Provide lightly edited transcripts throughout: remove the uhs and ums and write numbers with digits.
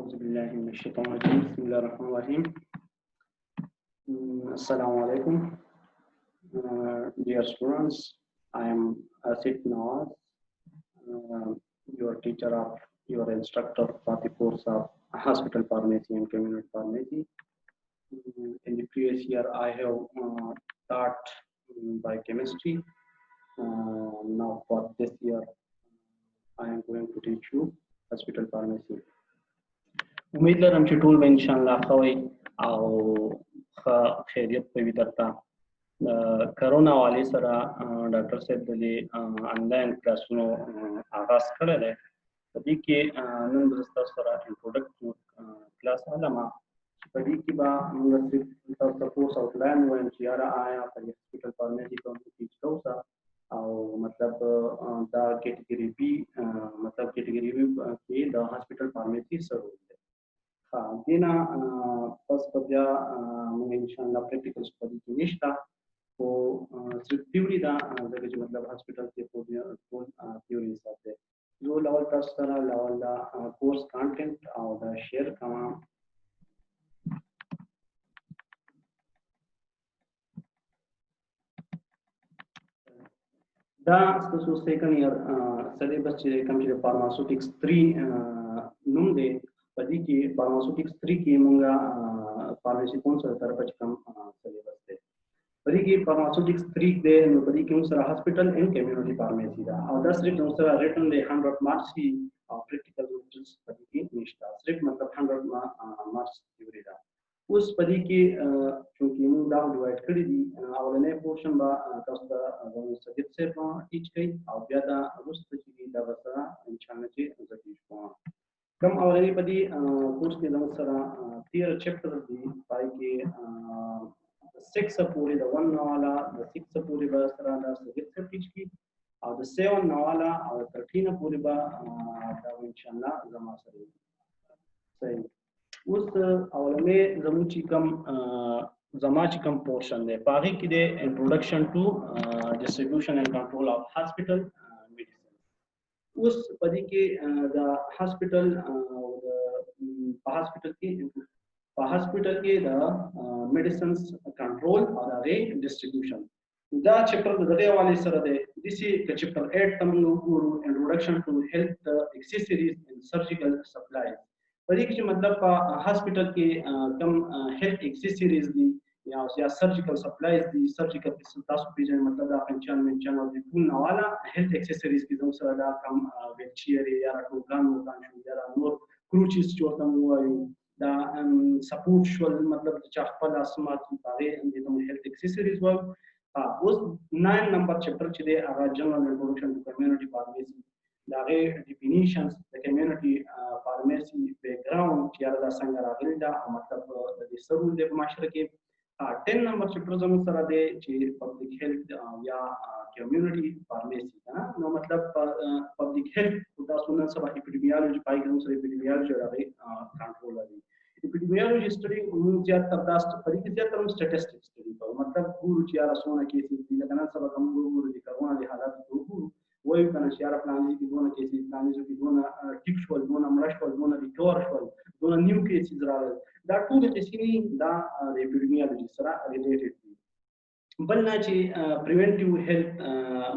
Bismillahirrahmanirrahim. Assalamu alaikum. Dear students, I am Asif Nawaz, your teacher of your instructor for the course of hospital pharmacy and community pharmacy. In the previous year, I have taught biochemistry. Now for this year, I am going to teach you hospital pharmacy. उम्मीद लरम چې ټول به ان شاء الله خوي او خیریت په درته کرونا والی سره ډاکټر صاحب د انلاین کلاسونو آغاز کړی دی. په دې کې نن زه تاسو سره انټروډکټیو کلاس علم په دې کې به موږ تاسو ته کورس آوټلاین وایم چې یاره آیا په هاسپټل فارمیسي کوم ټیچ کوسا او مطلب دا کیټګری بی مطلب کیټګری بی کې د هاسپټل فارمیسي سره دینا پس بیا موږ ان شاء الله پریکټیکلز په دې کې نشته او صرف تھیوري دا چې مطلب هاسپټل کې ټول تھیوري ساتي جو لیول تاسو سره لیول دا کورس کانټینټ او دا شیر کوم دا تاسو سیکنډ ایئر سلیبس چې کوم چې فارماسوټکس 3 نوم دی په دې کې فارماسوټکس 3 کې مونږه فارماسي کونسل طرف چې کوم سلیبس دی په دې کې فارماسوټکس 3 دی نو په دې کې موږ سره هاسپټل اینڈ کمیونټي فارماسي دا او دا صرف موږ سره ریټن دی 100 مارکس کی او پریکټیکل ریزلټس په دې کې نشته صرف مطلب 100 مارکس تھیوري دا اوس په دې کې چې موږ دا ډیوایډ کړی دي اولنې پورشن با تاسو ته سبجیکټ سے ټیچ کړي او بیا دا وروسته چې دا وسره ان شاء الله چې زه ټیچ کوم کم اولنی په دې کورس کې زموږ سره 13 چپټر دي پای کې 6 پورې د 1 نوالا د 6 پورې به سره دا سبجیکټ ټیچ کی او د 7 نوالا او 13 پورې به دا ان شاء الله زموږ سره صحیح اوس اولنی زموږ چې کم پورشن دی پاره کې د انټروډکشن ټو ډسټریبیوشن اینڈ کنټرول اف هاسپټل اوس په دې کې د هاسپټل او د هاسپټل کې د میډیسنز کنټرول او د ډسټریبیوشن دا چپټر د دې حواله سره دی دسی چپټر 8 تم نو ګورو انټروډکشن ټو هیلث اکسسریز اند سرجیکل سپلایز په دې کې مطلب په هاسپټل کې کم هیلث اکسسریز دي یا سرجیکل سپلایز دي سرجیکل تاسو پیژنئ مطلب دا پنچان او د ټول نواله هیلث اکسسریز کې زموږ سره دا کم ویلچیر یا ټوګان وکړو یا نور کروچیز چې ورته وایو دا سپورټ شول مطلب چې خپل اسمات باندې د هیلث اکسسریز وایو اوس 9 نمبر چپټر چې دی هغه جنرال انټروډکشن ټو کمیونټي فارماسي دا غي ډیفینیشنز د کمیونټي فارماسي بیک ګراوند چې دا څنګه راغلی دا مطلب د دې سرور د معاشره کې 10 نمبر چپټر زموږ سره دی چې پبلک هیلث یا کمیونټي فارماسي نو مطلب پبلک هیلث تاسو نن سبا اپیډیمیولوژي پای کې سره اپیډیمیولوژي راغی کنټرول دی اپیډیمیولوژي سټډي موږ زیات تبداست پرې کې زیات تر سټټیسټکس سټډي په مطلب ګورو چې رسونه کیسې دي لکه نن سبا کوم ګورو د کرونا د حالات ګورو وایو کنه چې پلان دي دونه کیسې پلان دي دونه ټیک شول دونه مړ شول دونه ریکور شول دونه نیو کیسې راغلي دا ټول کیسې دا د اپیډیمیولوژي سره ریلیټډ دي بل نه چې پریونټیو هیلث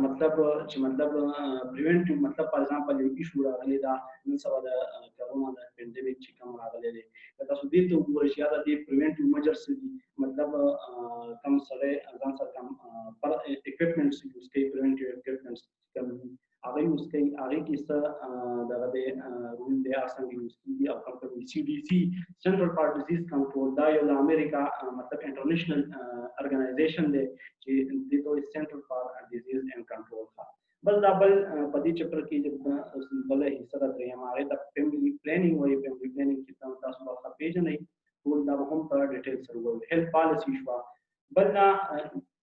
مطلب چې مطلب پریونټیو مطلب فار ایگزامپل یو ایشو راغلی دا نن سبا د کرونا د پینډیمیک چې کوم راغلی دی تاسو دې ته وګورئ چې دا د پریونټیو میجرز دي مطلب کم سره ځان سره کم پر اکوپمنټس یوز کوي پریونټیو اکوپمنټس کم هغه یوز کوي هغه کې څه دغه د رول دی څنګه یوز کیږي او کوم سی ډي سی سنټرل فار ډیزیز کنټرول دا یو د امریکا مطلب انټرنیشنل ارګنایزیشن دی چې د دوی سنټرل فار ډیزیز اینڈ کنټرول بل دا بل په دې چپټر کې د بل حصہ درې هغه د فیملی پلانینګ وایي فیملی پلانینګ کې تاسو په پیژنئ ټول دا هم په ډیټیل سره وایي هیلث پالیسی شو بل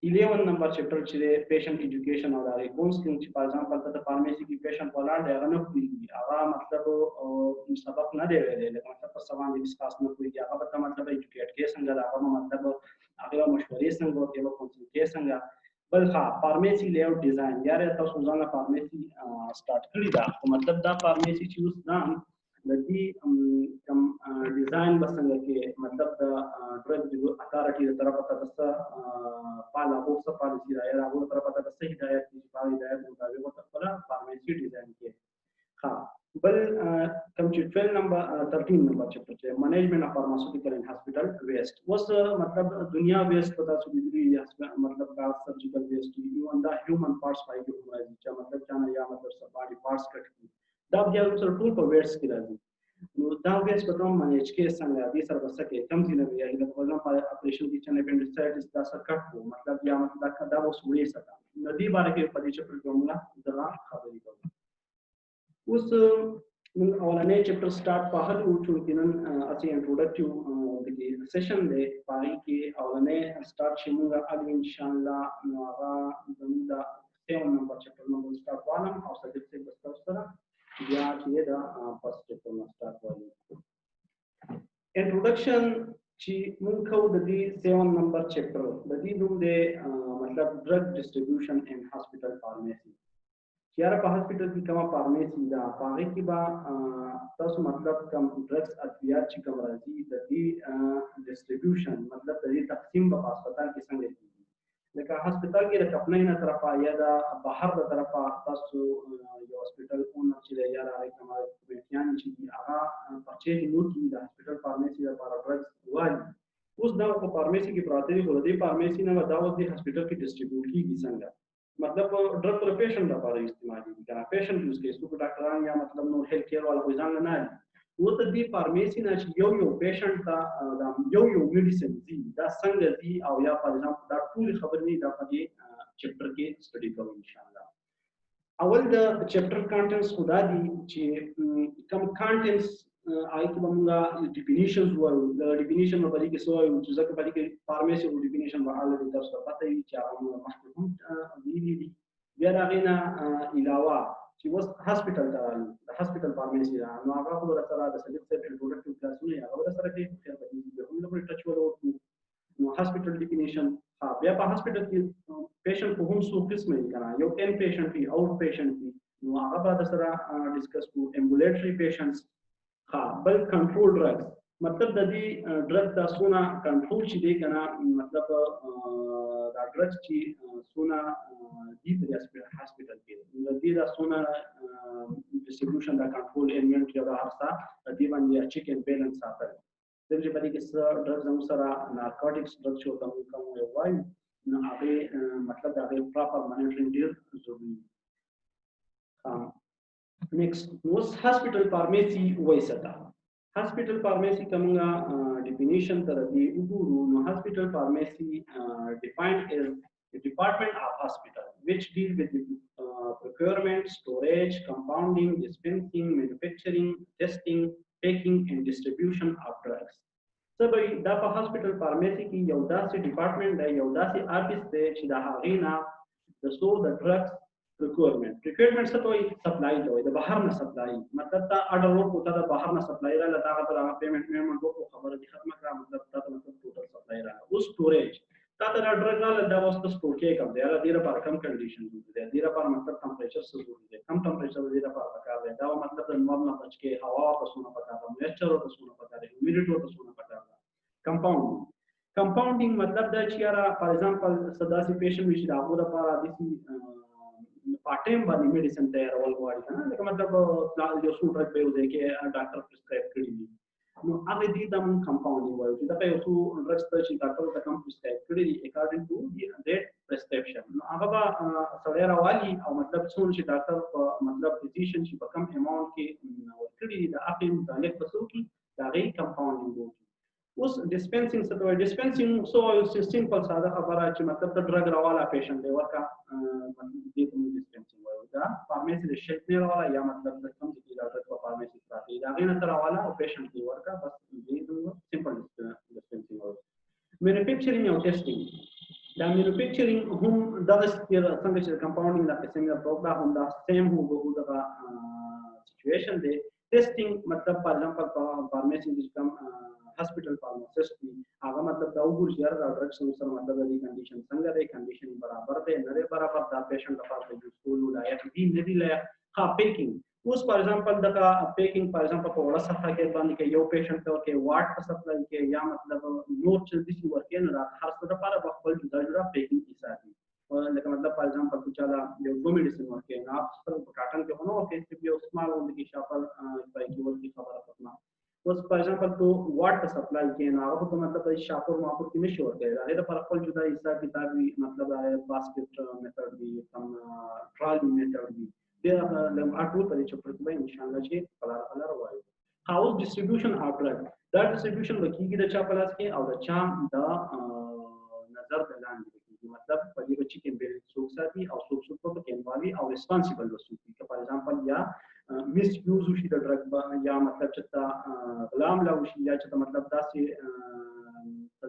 11 نمبر چپټر چې پیشنټ ایجوکیشن او دا کوم چې فار ایگزامپل ته فارماسي کې پیشنټ ولاړ دی هغه نه کوي هغه مطلب سبق نه دی ویلي لکه مطلب په سوال کې خاص نه کوي هغه په مطلب ایجوکیټ کې څنګه دا مطلب هغه مشورې څنګه او هغه کنسلټیشن څنګه بل فارماسي لیاوټ ډیزاین یاره تاسو ځان فارماسي سٹارټ کړی دا مطلب دا فارماسي چې اوس دا لدی کم ډیزاین بسنګ کې مطلب د ډرګ اتارټي د طرفه تاسو پالا هو څه پالیسی راځي هغه طرفه تاسو هدایت دي په هدایت مطابق خپل فارمیسي ډیزاین کې ها بل کم چې 12 نمبر 13 نمبر چپټر چې مینجمنت اف فارماسیوټیکل ان هاسپټل ویسټ وس مطلب دنیا ویسټ پتا څه دي مطلب کا سرجیکل ویسټ ایون دا هیومن پارټس پای کې راځي چې مطلب چانه یا مطلب سپاډي پارټس کټ دا بیا سره ټول په ویسټ کې راځي نو دا ویسټ په کوم منیج کې څنګه دي سره بس کې کم دي نه وي د پروګرام په اپریشن کې چې اپنډیسایټس دا سر کټ وو مطلب یا مطلب دا اوس وړي سره نو دې باندې کې په دې چپټر کې موږ دا خبرې کوو اوس من اولنې چپټر سٹارټ په هر یو چې نن اسی انټروډکټیو د سیشن دی پای کې اولنې سٹارټ شموږ اګ ان شاء الله نو هغه زموږ د 7 نمبر چپټر نو سٹارټ وانم او سبجیکټ څخه بس سره بیا چې دا فرست چپټر نو سٹارټ وایي انټروډکشن چې موږ کو د دې 7 نمبر چپټر د دې نوم دی مطلب ډرګ ډسټریبیوشن ان هاسپټل فارمیسي یاره په هاسپټل کې کومه فارمیسي دا هغه کې با تاسو مطلب کوم ډرګز ادویات چې کوم راځي د دې ډسټریبیوشن مطلب د دې تقسیم په هسپتال کې څنګه کیږي لکه هسپتال کې د کپنۍ نه طرفه یا د بهر د طرفه تاسو یو هسپتال اونر چې یا راځي کومه کمیټیان چې هغه پرچېز نو کې د هسپتال فارمیسي لپاره ډرګز وایي اوس دا په فارمیسي کې پراته دي ولې فارمیسي نه دا د هسپتال کې ډسټریبیوټ کیږي څنګه मतलब ड्रग पर पेशेंट लपاره استعمال دي کنه پیشنټ یوز کوي څوک ډاکټران یا مطلب نور هیلث کیر والا خو ځان نه و ته دی فارمیسي نه چې یو پیشنټ ته یو میډیسن دي دا څنګه دي او یا په ایگزامپل دا ټول خبر نه دا په دې چپټر کې سټڈی کوو ان شاء الله اول د چپټر کانټینټس خدا دي چې کوم کانټینټس آی کې موږ ډیفینیشنز وایو د ډیفینیشن په دې کې سو وایو چې ځکه په دې کې فارمیسي او ډیفینیشن په اړه د تاسو پته وي چې هغه مخکې هم ویلي دي بیا دا غینه علاوه چې وس هاسپټل ته راځي د هاسپټل فارمیسي نو هغه خو سره د سلیپ سیټ انټروډکټیو کلاسونه هغه سره کې خیر په دې کې هم له ټچ ولور نو هاسپټل ډیفینیشن بیا په هاسپټل کې پیشنټ په هم څو قسمه دي کنه یو ان پیشنټ وي آوټ پیشنټ وي نو هغه به سره ډیسکس کو امبولټری پیشنټس بل کنټرول ډرګز مطلب د دې ډرګ تاسو نه کنټرول شي دی کنه مطلب دا ډرګ چې سونه دي په هاسپټل کې د دې تاسو نه ډسټریبیوشن دا کنټرول انوینټری دا هرڅه د دې باندې چیک اند بیلانس ساتل د دې په دې کې ډرګز هم سره نارکوټکس ډرګز او کوم وایي نو هغه مطلب دا پراپر مانیټرینګ ډیر ضروري Next, was hospital pharmacy waysata. Hospital pharmacy kamunga definition taradi uduru no hospital pharmacy defined as the department of hospital which deal with the procurement, storage, compounding, dispensing, manufacturing, testing, packing and distribution of drugs. سبا دا په hospital pharmacy کې یو داسې department دی یو داسې office دی چې د هغې نه د څو د drugs procurement څه ته وایي سپلای ته وایي د بهر نه سپلای مطلب تا اډر ورکو ته د بهر نه سپلای را لته هغه تر هغه پیمنټ ورکو خبره دي ختمه کړه مطلب تا ته مطلب ټوټل سپلای را او سټوریج تا ته اډر غل دا واسطه سټور کې کوم دی را ډیره پر کم کنډیشن دي ډیره پر مطلب ټمپریچر سره دي کم ټمپریچر ډیره پر پکار دی دا مطلب د نورم نه بچ کې هوا په سونه پکار دی مویسچر په سونه پکار دی هیومیډیټي په سونه پکار دی کمپاونډینګ مطلب دا چې یاره فار ایگزامپل صداسي پیشنټ وي چې دا هغه لپاره د پارټیم باندې میډیسن تیارول غواړي کنه لکه مطلب یو څو ډرګ به وځي کې ډاکټر پرسکرایب کړی دي نو هغه دې د کمپاونډینګ وایي چې دا یو څو ډرګز ته چې ډاکټر ته کوم پرسکرایب کړی دي اکارډینګ ټو دیټ پرسکرپشن نو هغه به سړی راوالي او مطلب څون چې ډاکټر مطلب فزیشن چې په کم اماونټ کې ورکړي دي د هغې متعلق په څو کې د هغې کمپاونډینګ وکړي اوس ډسپنسینګ څه ته وایي ډسپنسینګ سو سمپل ساده خبره چې مطلب د ډرګ راواله پیشنټ دی ورکا دې ته موږ ډسپنسینګ وایو دا فارمیسي د شیلف نه راواله یا مطلب د کوم چې د ډرګ په فارمیسي پراته دا غینه تر راواله او پیشنټ دی ورکا بس دې موږ سمپل ډسپنسینګ وایو مینوفیکچرینګ او ټیسټینګ دا مینوفیکچرینګ هم دا څنګه چې کمپاونډینګ د څنګه پروګرام هم دا سیم هو دا سچویشن دی ټیسټینګ مطلب فار ایگزامپل فارمیسي د کوم هاسپټل فارماسیست هغه مطلب دا وګوري چې دا ډرګ سره مطلب د کنډیشن څنګه دی کنډیشن برابر دی نه دی برابر دا پیشنټ لپاره یوز کول لایق دي نه دی لایق ها پیکینګ اوس فار ایگزامپل دغه پیکینګ فار ایگزامپل په وړه صفحه کې باندې کې یو پیشنټ ته ورکې واټ په سپلای کې یا مطلب نور چې د څه ورکې نه هر څه لپاره په خپل جدا جدا پیکینګ حسابي لکه مطلب فار ایگزامپل چې چاله یو دو میډیسن ورکې نه خپل په کاټن کې ونه ورکې چې یو سمال وند کې شافل پای کې ورکې خبره پاتنه اوس فار ایگزامپل تو واټ په سپلای کې نه هغه په مطلب شاپور ماپور کې نشي ورکې هغه لپاره خپل جدا حساب کتاب مطلب باسکټ میثډ دی کم ټرالي میثډ دی د اټول په چې په توګه ان شاء الله چې فلار وایو هاوس ډیسټریبیوشن افټر دا ډیسټریبیوشن وکیږي د چا پلاس کې او د چا د نظر د لاندې کېږي مطلب په دې چې کې به څوک ساتي او څوک په کې انوالي او ریسپانسیبل وسوي که فار ایگزامپل یا میس یوز وشي د ډرګ یا مطلب چې تا غلام لا وشي یا چې مطلب داسې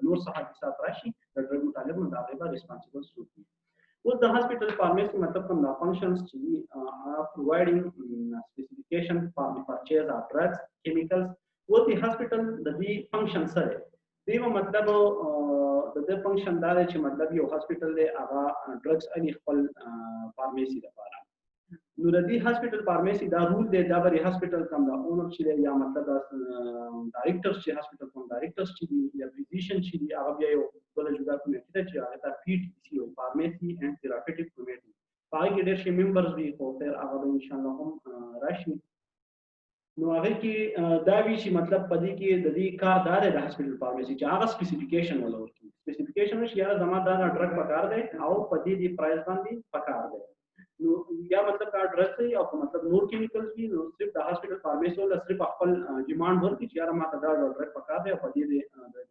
نور صحت حساب راشي د ډرګ مطالب نه دا به ریسپانسیبل وسوي With the hospital pharmacy method from the functions are providing specification for the purchase of drugs, chemicals. With the hospital, the function sare. دیو مطلب د function دا چې مطلب یو hospital له هغه drugs اني خپل pharmacy لپاره. نو د دې hospital pharmacy دا رول دی دا بری hospital کوم دا اونر چې یا مطلب ډایریکټر چې hospital کوم ډایریکټر چې یا فزیشن چې هغه بیا یو بل جدا کمیټه ده چې هغه ته پیټ سی او فارماسي اینڈ تھراپیوټیک کمیټه پای کې ډېر شي ممبرز وي خو تر هغه ان شاء الله هم راشي نو هغه کې دا وی چې مطلب پدې کې د دې کار دار د هسپټل فارماسي چې هغه سپیسیفیکیشن ولور کی سپیسیفیکیشن شي یا زما دا ډرګ پکار دی او پدې دی پرایس باندې پکار دی نو یا مطلب کا ډرګ دی او مطلب نور کیمیکلز وی نو صرف د هسپټل فارماسي ول صرف خپل ډیماند ورکړي چې یاره ما ته دا ډرګ پکار دی او پدې دی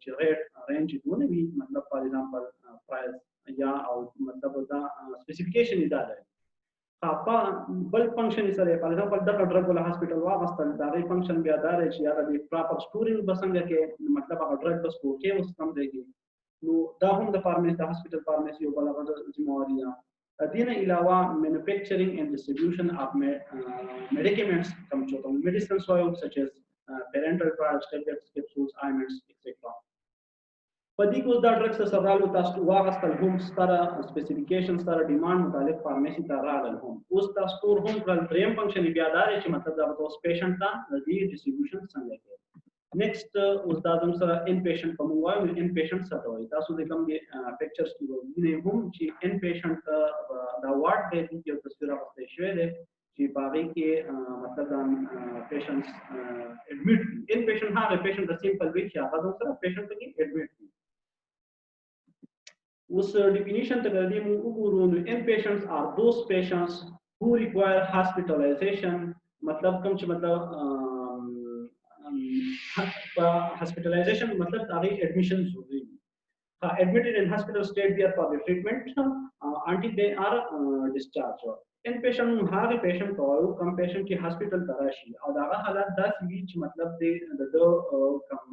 چې ریټ رینج دونه وی مطلب فار ایگزامپل پرایس یا او مطلب دا سپیسیفیکیشن دی دا بل فنکشن سره فار ایگزامپل د ډرګ ول هسپټل واغستل دا غي فنکشن بیا دار چې یا د پراپر سټورینګ بسنګ کې مطلب هغه ډرګ بس کو کې اوس کم دی نو دا هم د فارماسي د هسپټل فارماسي یو بل غوډه ذمہواری ده دینه علاوه manufacturing and distribution of medicaments come to the medicines such as parenteral products, tablets, capsules, ointments, etc. پدې کو دا ډرګ سره سره تاسو واغستل هم ستاره سپیسیفیکیشن سره ډیماند مطابق فارماسي ته راغل هم اوس تاسو ټول هم کل دریم فنکشن بیا دار چې مطلب دا اوس پیشنټ ته د ډیسټریبیوشن څنګه کوي نیکسٹ اوس دا زم سره ان پیشنټ په موږ وایو ان پیشنټ څه ته وایي تاسو د کوم پکچرز کې وینئ هم چې ان پیشنټ دا واټ دی چې تصویر راوستل شوی دی چې باغی کې مطلب دا پیشنټس اډمیټ ان پیشنټ هغه پیشنټ د سیمپل وی چې هغه سره پیشنټ کې اډمیټ Us definition ته د موږ وګورو نو inpatients are those patients who require hospitalization مطلب کوم چې مطلب hospitalization مطلب هغه admission ضروري admitted in hospital stayed there for the treatment until they are discharged inpatient هغه patient او کوم patient چې hospital ته راشي او دا حالت داسې وي چې مطلب د کوم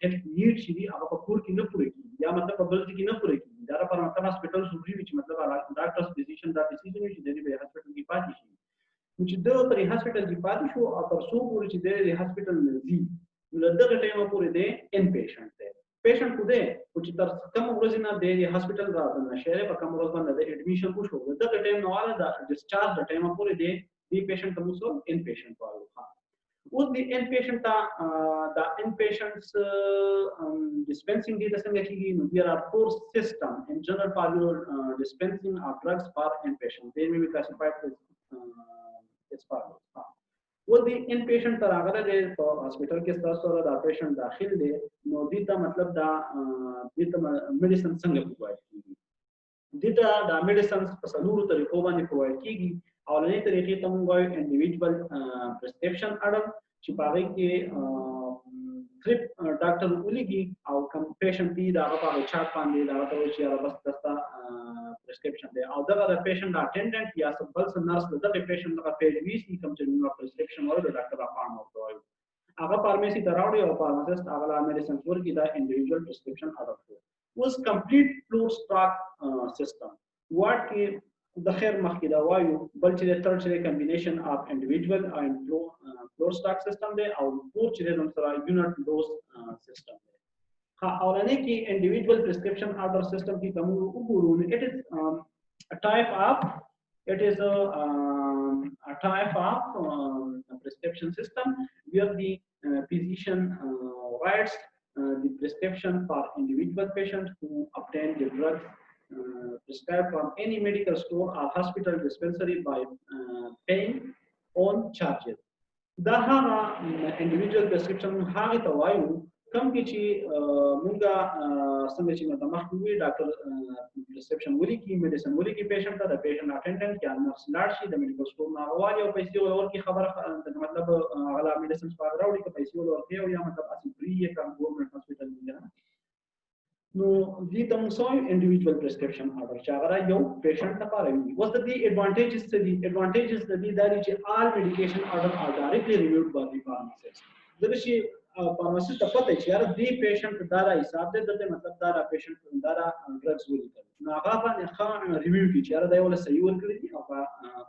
health need شي هغه په کور کې نه پوره کیږي یا مطلب په بل کې نه پوره کیږي دا لپاره مطلب هسپټل ضروري وي چې مطلب ډاکټرز ډیسیژن دا ډیسیژن شي د دې په هسپټل کې پاتې شي چې دا پر هسپټل کې پاتې شو او تر څو پورې چې د هسپټل نه ځي نو دغه ټایم پورې د ان پیشنټ دی پیشنټ کو دی چې تر کوم ورځ نه د هسپټل راځي نشه په کوم ورځ باندې د اډمیشن کو شو دغه ټایم نو والا د ډیسچارج د ټایم پورې دی پیشنټ ته موږ ان پیشنټ وایو With the inpatient, the inpatients dispensing data there are four systems in general for dispensing of drugs for inpatient. They may be classified as follows. With the inpatient taragara de hospital के साथ साथ the patient दाखिल दे नोदिता मतलब दा दिता medicine संगे provide की दिता दा medicine पसलूर तरीकों बानी provide की اولنې طریقې ته موږ وایو انډیویډوال پرسکرپشن اډر چې باغې کې صرف ډاکټر ولګي او کوم پیشنټ دی دا هغه چاپ باندې دا ته وایي چې هغه بس دستا پرسکرپشن دی او دا د پیشنټ اټینډنټ یا سبل نرس د پیشنټ هغه پیج وی سي کوم چې موږ پرسکرپشن ورته ډاکټر اپان ورته هغه فارماسي ته راوړي او فارماسست هغه میډیسن ورکړي دا انډیویډوال پرسکرپشن اډر was complete floor stock system what the خیر مخکې دا وایو بل چې د third combination of individual and floor stock system دی او fourth چې د سره unit dose system دی اولنې کې individual prescription order system کې کوم وګورو it is a type of It is a type of prescription system where the physician writes the prescription for individual patients who obtain the drugs prescribed from any medical store or hospital dispensary by paying on charges. دا هغه انډیویډوال پرسکرپشن هغه ته وایو کوم کې چې مونږه څنګه چې د مخکې وی ډاکټر پرسکرپشن ولیکي میډیسن ولیکي پیشنټ ته د پیشنټ اټینډنټ یا نرس لاړ شي د میډیکل سٹور نه غواړي او پیسې ورکړي خبره مطلب هغه میډیسن سپارښت راوړي که پیسې ورکړي او یا مطلب اصل فری یا کوم ګورنمنت هاسپټل دی نو دې ته موږ سوای انډیویډوال پرسکرپشن آرډر چې هغه یو پیشنټ لپاره وي وس د دې ایڈوانټیجز څه دي ایڈوانټیجز د دې دا دي چې all medication order are directly reviewed by the pharmacist دغه شي فارماسیست ته پته چې یار دې پیشنټ دا حساب دی دته مطلب دا پیشنټ دا ډرګز ولیکل نو هغه باندې خان ریویو کی چې یار دا ولا صحیح ورکړي دي او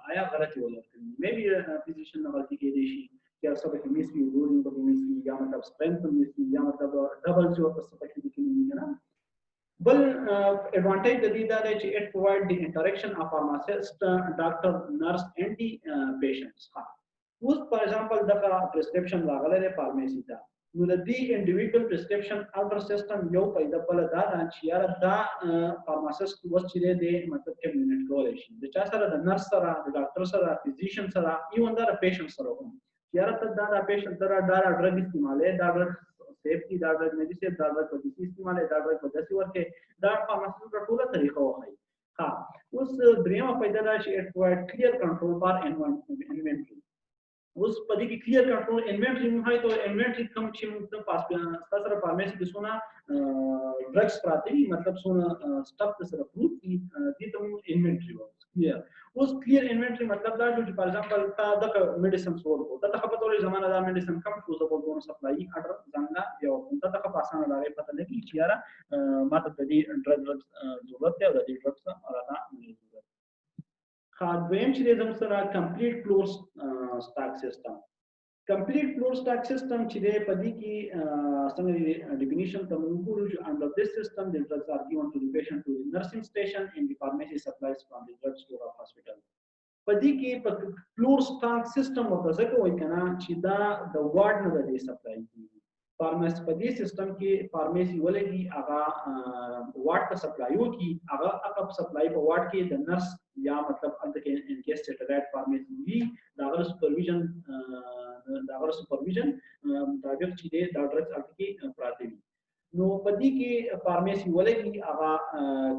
آیا غلطي ولرکړي مې بي فزیشن نه غلطي کې دي شي یا سبا کې میس وی ګورینګ په میس وی یا مطلب سټرنث میس وی یا مطلب ډبل جو په سبا کې دي نه بل advantage د دې دا دی چې it provide the interaction of pharmacist, doctor, nurse and the patients. اوس for example دغه prescription راغله د فارمیسي ته نو د دې individual prescription order system یو پیدا بل دا چې یار دا فارماسیست وس چې دی مطلب کمیونیټ کولای شي د چا سره د نرس سره د ډاکټر سره فزیشن سره ایون دا پیشنټ سره هم یار ته دا پیشنټ دا ډرګ استعمالي دا ډرګ سیفټي دا ډرګ میډیسن دا ډرګ په دې استعمالي دا ډرګ په داسې ورکه دا فارماسیست په ټوله طریقه وایي ها اوس دریمه پیدا دا چې it provide clear control for inventory اوس په دې کې کلیر کنټرول انوینټری مو هاي ته انوینټری کوم چې موږ پاس سره فارمیسي کې سونه ډرګز پراته مطلب سونه سټاف سره پروت دي دې ته انوینټری وایي کلیر اوس کلیر انوینټری مطلب دا چې فار ایگزامپل تا د میډیسن سور کو دا خبره ټول زمانه دا میډیسن کم شو زبر دونه سپلای اډر ځانګه یو دا خبره اسانه راغی پته لګي چې یاره ماته د دې ډرګز ضرورت دی او د دې ډرګز راته دویم چې زموږ سره کمپلیټ فلور سټاک سیستم کمپلیټ فلور سټاک سیستم چې دی په دې کې څنګه ډیفینیشن ته موږ ګورو چې under this system the drugs are given to the patient to the nursing station and the pharmacy supplies from the drug store of hospital په دې کې په فلور سټاک سیستم ورته ځکه وایي کنه چې دا د وارډ نه د سپلای کیږي فارماسي په دې سیستم کې فارمیسي ولګي هغه وارډ ته سپلایو کی هغه اپ سپلای په وارډ کې د نرس یا مطلب الته کې ان کیس سیټلایټ فارمیسي وی دا غره سپرویژن مطابق چې دا ډرګز الته کې پراته وي نو په دې کې فارمیسي ولګي هغه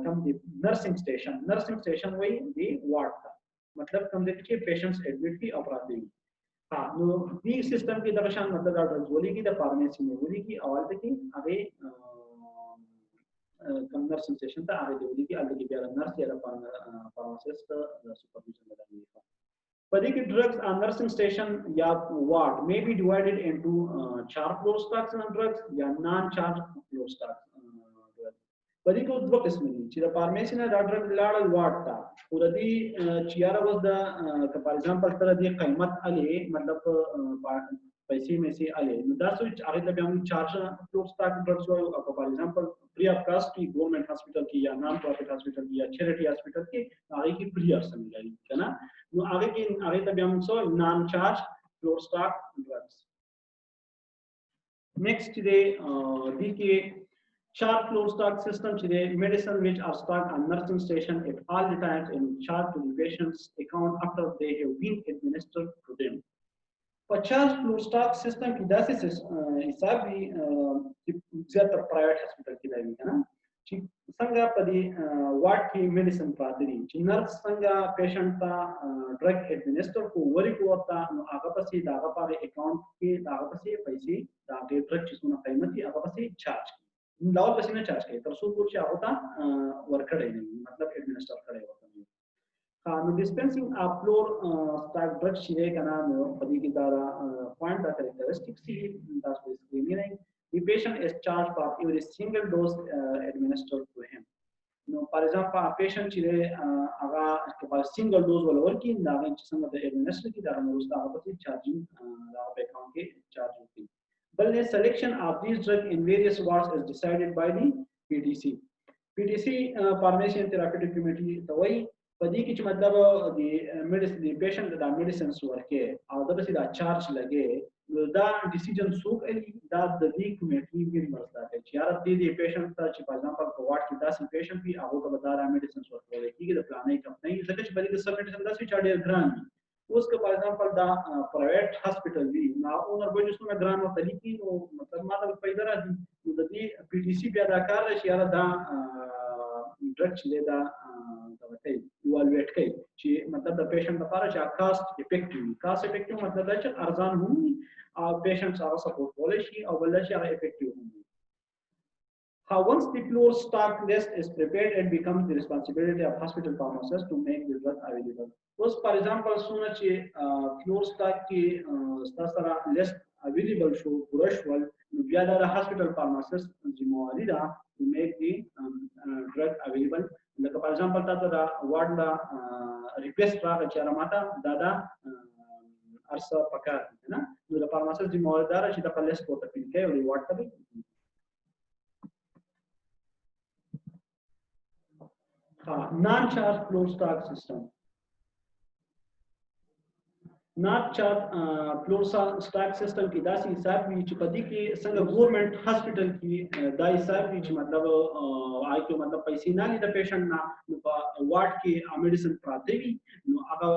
کم دی نرسینګ سټیشن وایي دی وارډ ته مطلب کم دی چې پیشنټس ایډمټ کی او پراته وي نو دې سیستم کې د شان مطلب دا ډرګز ولګي د فارمیسي نه ولګي اول ته کې هغه کم نرسینګ سټیشن ته هغه دی ولګي الته کې بیا نرس یا فارماسیست د سپرویژن لري په دې کې drugs on nursing station یا ward may be divided into charge floor stocks and drugs یا non charge floor stocks drugs په دې کې دوه قسم دي چې د فارمیسي نه دا ډرګ لاړل وارډ ته او د دې چې یاره وس د فار ایگزامپل تر دې قیمت علي مطلب پیسې مې سي علي نو دا څه هغه ته بیا موږ چارج فلور سټاک ډرګز وایو او فار ایگزامپل فری اف کاسټ کی ګورنمنت هاسپټل کې یا نان پروفیټ هاسپټل کې یا چیریټي هاسپټل کې هغه کې فری ارسم لري کنه نو هغه کې هغه ته بیا موږ نان چارج فلور سټاک ډرګز نیکسټ دی کې charge floor stock system today medicine which are stocked on nursing station at all the times and charged to the patient's account after they have been administered to them. For charge floor stock system की दासी से हिसाब भी ज़्यादा private hospital की दाई है ना कि संगा पदी वार्ड की मेडिसिन पादरी कि नर्स संगा पेशेंट का ड्रग एडमिनिस्टर को वरी को होता आगा पसी दागा पारे अकाउंट के दागा पसी पैसे दागे ड्रग जिसमें कीमती आगा पसी चार्ज लाओ पैसे ने चार्ज किए तरसू कुछ होता वर्कर है नहीं मतलब एडमिनिस्टर करे होता नहीं हाँ नो डिस्पेंसिंग आप फ्लोर स्टॉक ड्रग शिरे का नाम पदी की दारा पॉइंट दा कैरेक्टरिस्टिक्स ही दास को स्क्रीनिंग है the patient is charged for every single dose administered to him no for example patient chire aga के पास single dose वाला और की दागा जिसमें द एडमिनिस्टर की दारा में उसका आपसी चार्जिंग आप अकाउंट के चार्ज होती But the selection of these drugs in various wards is decided by the PDC. PDC Pharmacy and Therapeutic Committee the way پدې کې چې مطلب د میډیسن د پیشنټ د میډیسنز ورکه او د بس دا چارج لګي نو دا ډیسیژن څوک ای دا د دې کمیټې ممبرز دا کوي چې یار دې پیشنټ ته چې په ځان په واټ کې داسې پیشنټ وي هغه ته دا میډیسنز ورکول کیږي د پلانې کمپنۍ ځکه چې په دې کې سب میډیسن داسې چې ډېر ګران وي اوس که په ځان دا پرایویټ هسپټل وي نو اونر به چې څنګه ګران او تلیکی نو مطلب ما ته پیدا راځي نو د دې پی ټی سی بیا دا کار شي یار دا ډرګ چې دا کوي ایوالویټ کوي چې مطلب د پیشنټ لپاره چې کاست افیکټیو مطلب دا چې ارزان هم او پیشنټ سره سپورټ کولای شي او بل شي هغه افیکټیو هم How once the floor stock list is prepared, it becomes the responsibility of hospital pharmacists to make the drug available. Was, for example, soon as floor stock ki stasara list available show brushwal, via the hospital pharmacist zimawari da to make the drug available. Like for example, that ward da request ra chara mata dada arsa pakar na the pharmacist zimawari da chi da list ko ta pinke or ward ta non-charge floor stock system. Non-charge floor stock system की दासी हिसाब भी चुपदी की संग government hospital की दा हिसाब भी मतलब आई के मतलब पैसे ना ली द पेशेंट ना वार्ड की मेडिसिन प्राप्त भी नो आगा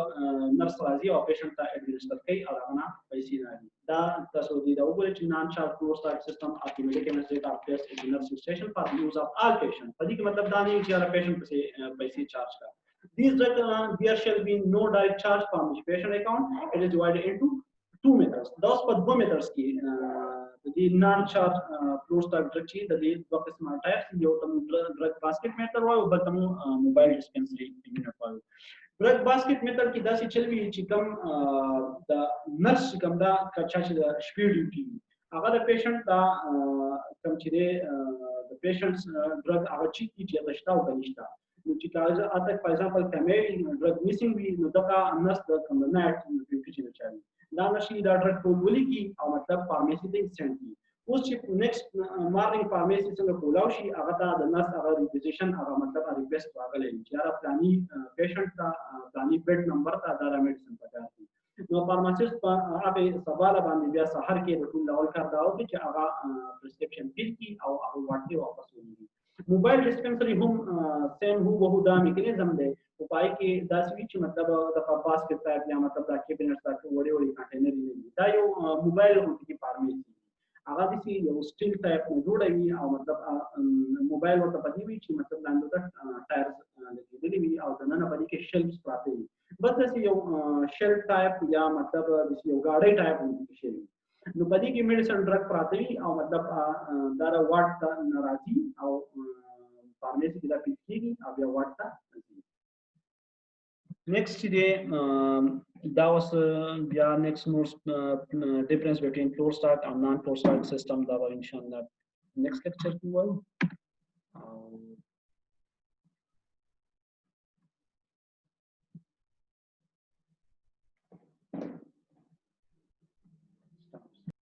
नर्स राजी और पेशेंट ता एडमिनिस्टर कई और अपना पैसे ना ली दा तसोदी दा ऊपर च non-charge floor stock system आपकी medical state of place in nurse station for use of all patient पदी की मतलब दानी कि यार पेशेंट से पैसे चार्ज का These there shall be no direct charge from the patient account. It is divided into two methods. Those पर दो methods की the non-charge floor stock drug की the दो किस्म types जो तम drug basket method हुआ वो तम mobile dispensary unit हुआ. Drug basket method की दासी चल भी चिकम the nurse चिकम दा कच्चा चिदा speed duty. अगर the patient दा कम चिदे the patient's drug अगर चीज़ की चीज़ दशता होगा निश्ता. which is attack for example family drug missing we no daka nas the combined nutrition challenge da nashi da drug को बोली कि और मतलब फार्मेसी से सेंड की उस चिप नेक्स्ट मॉर्निंग फार्मेसी से कोलाउ शी अगता द नस अगर रिक्वेजिशन अगर मतलब रिक्वेस्ट वागल है यार प्लानी पेशेंट का प्लानी बेड नंबर का दारा मेडिसिन पता है नो फार्मासिस्ट आप सवाल बांध दिया शहर के रूल लेवल का दाव कि अगर प्रिस्क्रिप्शन फिल की और वाटे वापस होगी मोबाइल डिस्पेंसरी हम सेम हु बहु दा मैकेनिज्म दे उपाय के 10 विच मतलब द पास के टाइप या मतलब द कैबिनेट दा वडे वडे कंटेनर ने दा यो मोबाइल होती की फार्मेसी आगा दिसी यो स्टील टाइप में जोड़ेगी और मतलब मोबाइल और पदी भी ची मतलब लांदो दा टायर्स लगी दिली और दना पदी के शेल्फ्स पाते बस दिसी यो शेल्फ टाइप या मतलब दिसी यो गाड़ी टाइप होती की शेल्फ नो पदी की मेडिसिन ड्रग प्राथमिक और मतलब दारा वाट का नाराजी और फार्मेसी की दापी की अब या वाट का next today that was the next most difference between floor stock and non floor stock system that was inshallah next lecture